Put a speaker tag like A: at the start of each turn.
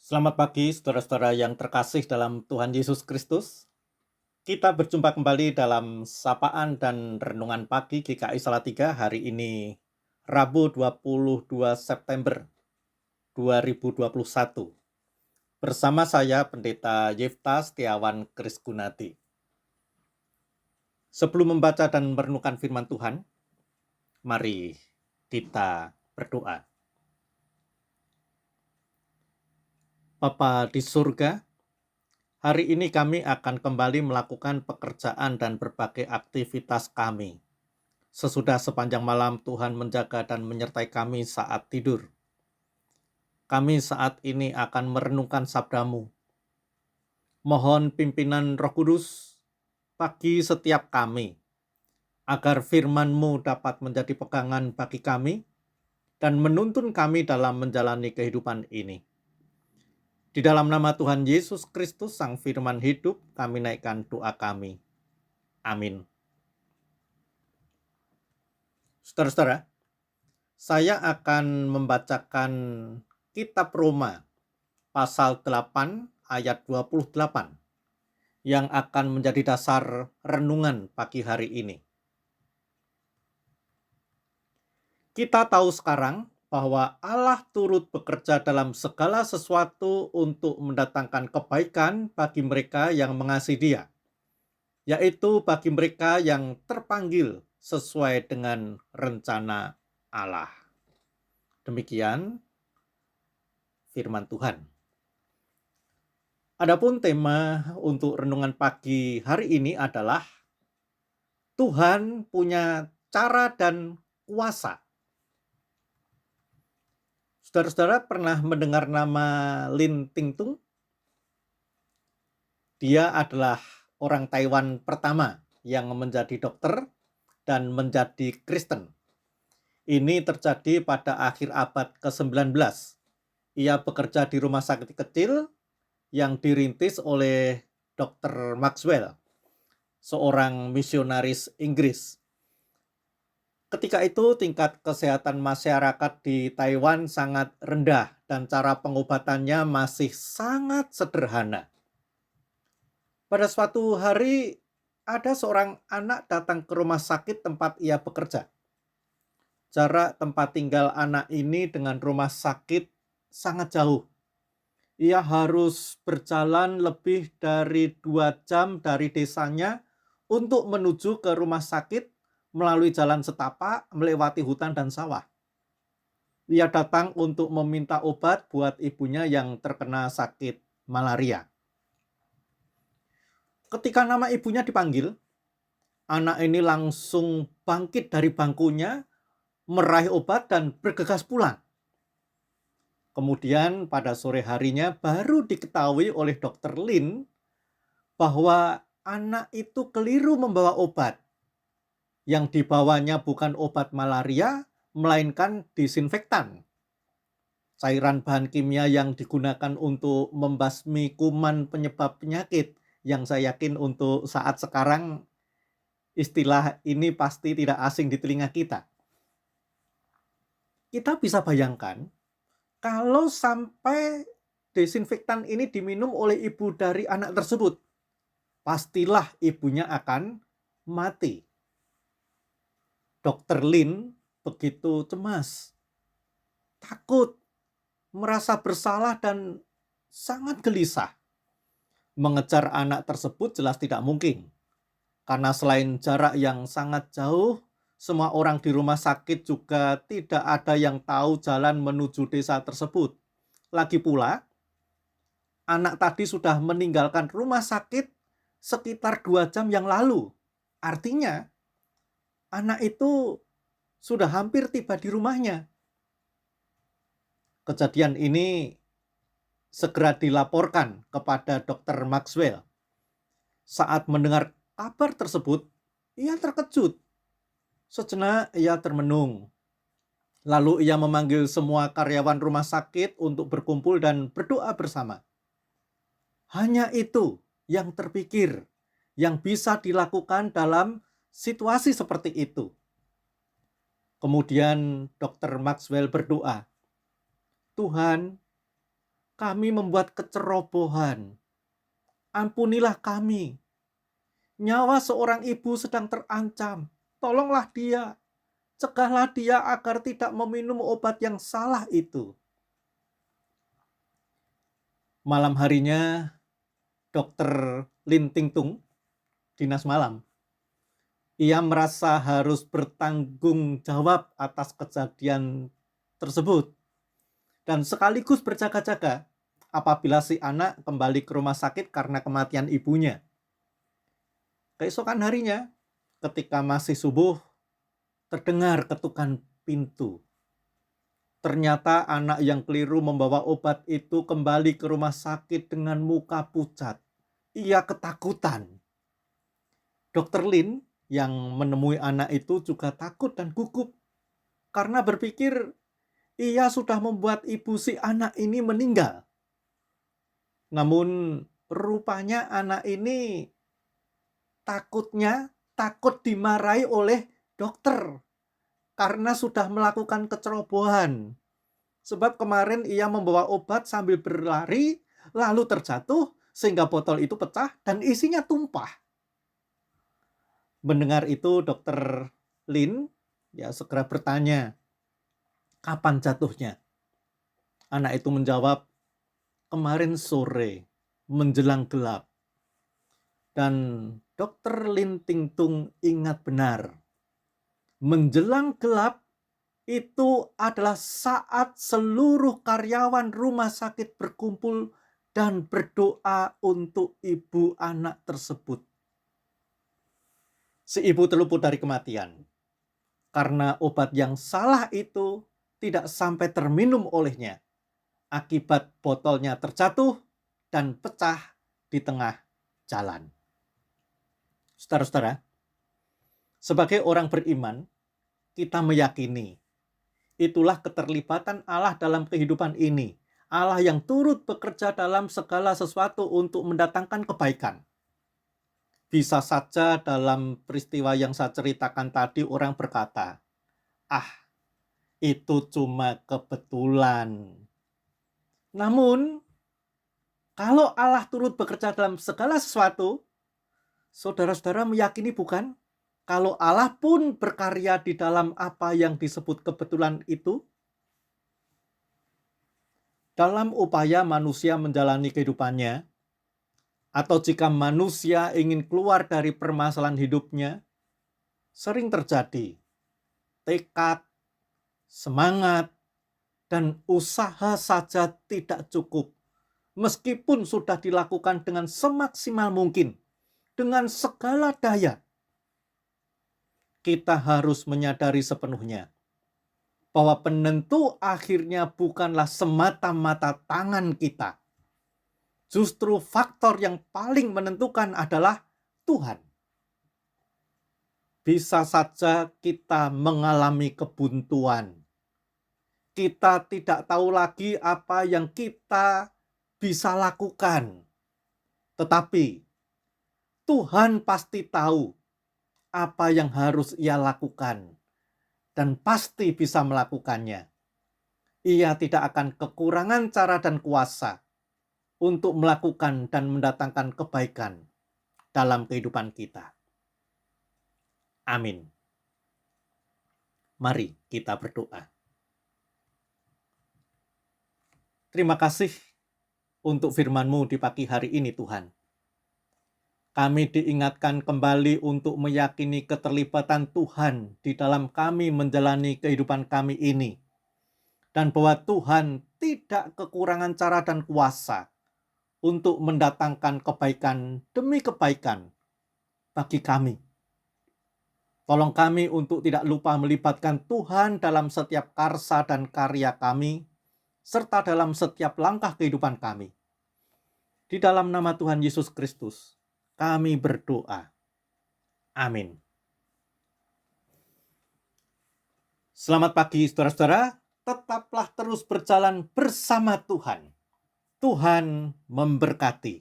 A: Selamat pagi, saudara-saudara yang terkasih dalam Tuhan Yesus Kristus. Kita berjumpa kembali dalam sapaan dan renungan pagi GKI Salatiga hari ini, Rabu 22 September 2021. Bersama saya, Pendeta Yefta Setiawan Krisgunati. Sebelum membaca dan merenungkan firman Tuhan, mari kita berdoa. Bapa di surga, hari ini kami akan kembali melakukan pekerjaan dan berbagai aktivitas kami. Sesudah sepanjang malam Tuhan menjaga dan menyertai kami saat tidur. Kami saat ini akan merenungkan sabda-Mu. Mohon pimpinan Roh Kudus bagi setiap kami, agar firman-Mu dapat menjadi pegangan bagi kami dan menuntun kami dalam menjalani kehidupan ini. Di dalam nama Tuhan Yesus Kristus, Sang Firman Hidup, kami naikkan doa kami. Amin. Saudara-saudara, saya akan membacakan Kitab Roma pasal 8 ayat 28 yang akan menjadi dasar renungan pagi hari ini. Kita tahu sekarang bahwa Allah turut bekerja dalam segala sesuatu untuk mendatangkan kebaikan bagi mereka yang mengasihi Dia, yaitu bagi mereka yang terpanggil sesuai dengan rencana Allah. Demikian firman Tuhan. Adapun tema untuk renungan pagi hari ini adalah Tuhan punya cara dan kuasa. Saudara-saudara pernah mendengar nama Lin Tingtung? Dia adalah orang Taiwan pertama yang menjadi dokter dan menjadi Kristen. Ini terjadi pada akhir abad ke-19. Ia bekerja di rumah sakit kecil yang dirintis oleh Dr. Maxwell, seorang misionaris Inggris. Ketika itu tingkat kesehatan masyarakat di Taiwan sangat rendah dan cara pengobatannya masih sangat sederhana. Pada suatu hari ada seorang anak datang ke rumah sakit tempat ia bekerja. Jarak tempat tinggal anak ini dengan rumah sakit sangat jauh. Ia harus berjalan lebih dari 2 jam dari desanya untuk menuju ke rumah sakit melalui jalan setapak, melewati hutan dan sawah. Ia datang untuk meminta obat buat ibunya yang terkena sakit malaria. Ketika nama ibunya dipanggil, anak ini langsung bangkit dari bangkunya, meraih obat dan bergegas pulang. Kemudian pada sore harinya baru diketahui oleh Dr. Lin bahwa anak itu keliru membawa obat. Yang dibawanya bukan obat malaria, melainkan disinfektan. Cairan bahan kimia yang digunakan untuk membasmi kuman penyebab penyakit, yang saya yakin untuk saat sekarang istilah ini pasti tidak asing di telinga kita. Kita bisa bayangkan kalau sampai desinfektan ini diminum oleh ibu dari anak tersebut, pastilah ibunya akan mati. Dr. Lin begitu cemas, takut, merasa bersalah dan sangat gelisah. Mengejar anak tersebut jelas tidak mungkin. Karena selain jarak yang sangat jauh, semua orang di rumah sakit juga tidak ada yang tahu jalan menuju desa tersebut. Lagi pula, anak tadi sudah meninggalkan rumah sakit sekitar 2 jam yang lalu. Artinya, anak itu sudah hampir tiba di rumahnya. Kejadian ini segera dilaporkan kepada Dr. Maxwell. Saat mendengar kabar tersebut, ia terkejut. Sejenak ia termenung. Lalu ia memanggil semua karyawan rumah sakit untuk berkumpul dan berdoa bersama. Hanya itu yang terpikir, yang bisa dilakukan dalam situasi seperti itu. Kemudian Dr. Maxwell berdoa, Tuhan, kami membuat kecerobohan. Ampunilah kami. Nyawa seorang ibu sedang terancam. Tolonglah dia. Cegahlah dia agar tidak meminum obat yang salah itu. Malam harinya, Dokter Lin Ting Tung, dinas malam. Ia merasa harus bertanggung jawab atas kejadian tersebut. Dan sekaligus berjaga-jaga apabila si anak kembali ke rumah sakit karena kematian ibunya. Keesokan harinya, ketika masih subuh, terdengar ketukan pintu. Ternyata anak yang keliru membawa obat itu kembali ke rumah sakit dengan muka pucat. Ia ketakutan. Dokter Lin yang menemui anak itu juga takut dan gugup karena berpikir ia sudah membuat ibu si anak ini meninggal. Namun rupanya anak ini takut dimarahi oleh dokter karena sudah melakukan kecerobohan. Sebab kemarin ia membawa obat sambil berlari, lalu terjatuh sehingga botol itu pecah dan isinya tumpah. Mendengar itu Dokter Lin segera bertanya, kapan jatuhnya? Anak itu menjawab, kemarin sore menjelang gelap. Dan Dokter Lin Ting Tung ingat benar. Menjelang gelap itu adalah saat seluruh karyawan rumah sakit berkumpul dan berdoa untuk ibu anak tersebut. Si ibu terluput dari kematian karena obat yang salah itu tidak sampai terminum olehnya akibat botolnya terjatuh dan pecah di tengah jalan. Saudara-saudara, sebagai orang beriman, kita meyakini itulah keterlibatan Allah dalam kehidupan ini. Allah yang turut bekerja dalam segala sesuatu untuk mendatangkan kebaikan. Bisa saja dalam peristiwa yang saya ceritakan tadi orang berkata, itu cuma kebetulan. Namun, kalau Allah turut bekerja dalam segala sesuatu, saudara-saudara meyakini bukan? Kalau Allah pun berkarya di dalam apa yang disebut kebetulan itu, dalam upaya manusia menjalani kehidupannya, atau jika manusia ingin keluar dari permasalahan hidupnya, sering terjadi tekad, semangat, dan usaha saja tidak cukup. Meskipun sudah dilakukan dengan semaksimal mungkin, dengan segala daya, kita harus menyadari sepenuhnya bahwa penentu akhirnya bukanlah semata-mata tangan kita. Justru faktor yang paling menentukan adalah Tuhan. Bisa saja kita mengalami kebuntuan. Kita tidak tahu lagi apa yang kita bisa lakukan. Tetapi Tuhan pasti tahu apa yang harus Ia lakukan dan pasti bisa melakukannya. Ia tidak akan kekurangan cara dan kuasa untuk melakukan dan mendatangkan kebaikan dalam kehidupan kita. Amin. Mari kita berdoa. Terima kasih untuk firman-Mu di pagi hari ini, Tuhan. Kami diingatkan kembali untuk meyakini keterlibatan Tuhan di dalam kami menjalani kehidupan kami ini. Dan bahwa Tuhan tidak kekurangan cara dan kuasa untuk mendatangkan kebaikan demi kebaikan bagi kami. Tolong kami untuk tidak lupa melibatkan Tuhan dalam setiap karsa dan karya kami, serta dalam setiap langkah kehidupan kami. Di dalam nama Tuhan Yesus Kristus, kami berdoa. Amin. Selamat pagi saudara-saudara, tetaplah terus berjalan bersama Tuhan. Tuhan memberkati.